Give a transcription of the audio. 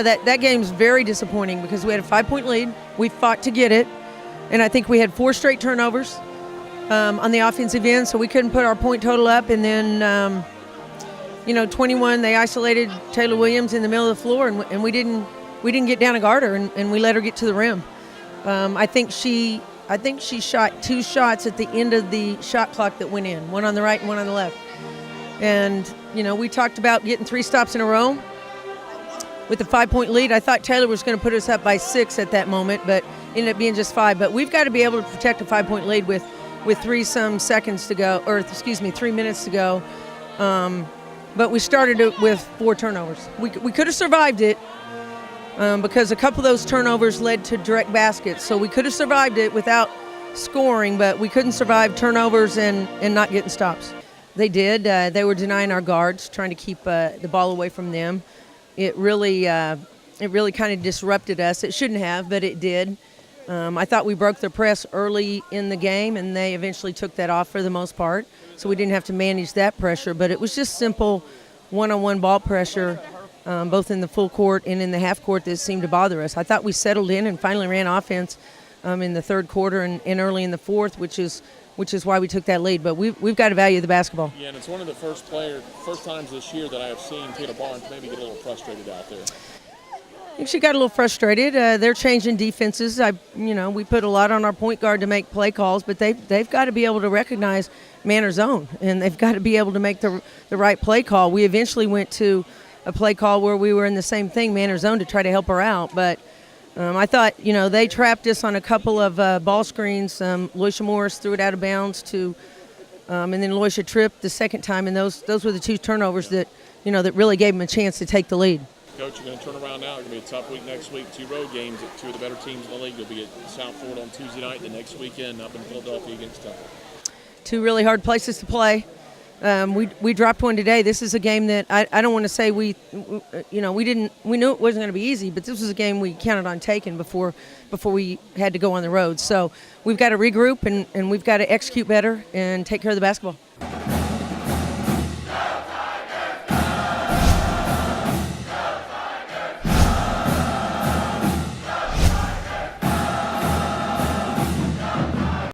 That game's very disappointing because we had a 5-point lead. We fought to get it, and I think we had 4 straight turnovers on the offensive end, so we couldn't put our point total up. And then, 21, they isolated Taylor Williams in the middle of the floor, and we didn't get down to guard her, and we let her get to the rim. I think she shot 2 shots at the end of the shot clock that went in, one on the right and one on the left. And, we talked about getting 3 stops in a row. With the 5-point lead, I thought Taylor was going to put us up by 6 at that moment, but ended up being just 5. But we've got to be able to protect a 5-point lead with 3 minutes to go. But we started it with 4 turnovers. We could have survived it because a couple of those turnovers led to direct baskets. So we could have survived it without scoring, but we couldn't survive turnovers and not getting stops. They did. They were denying our guards, trying to keep the ball away from them. It really kind of disrupted us. It shouldn't have, but it did. I thought we broke their press early in the game, and they eventually took that off for the most part, so we didn't have to manage that pressure. But it was just simple one-on-one ball pressure, both in the full court and in the half court, that seemed to bother us. I thought we settled in and finally ran offense in the third quarter and early in the fourth, which is why we took that lead. But we've got to value the basketball. Yeah, and it's one of the first times this year that I have seen Taylor Barnes maybe get a little frustrated out there. I think she got a little frustrated. They're changing defenses. We put a lot on our point guard to make play calls, but they've got to be able to recognize man or zone, and they've got to be able to make the right play call. We eventually went to a play call where we were in the same thing, man or zone, to try to help her out, but I thought, they trapped us on a couple of ball screens. Loisha Morris threw it out of bounds and then Loisha tripped the second time, and those were the 2 turnovers that really gave them a chance to take the lead. Coach, you're going to turn around now. It's going to be a tough week next week. 2 road games at 2 of the better teams in the league. You'll be at South Florida on Tuesday night, the next weekend up in Philadelphia against Temple. 2 really hard places to play. We dropped one today. This is a game that I don't want to say we knew it wasn't going to be easy, but this was a game we counted on taking before we had to go on the road. So we've got to regroup and we've got to execute better and take care of the basketball.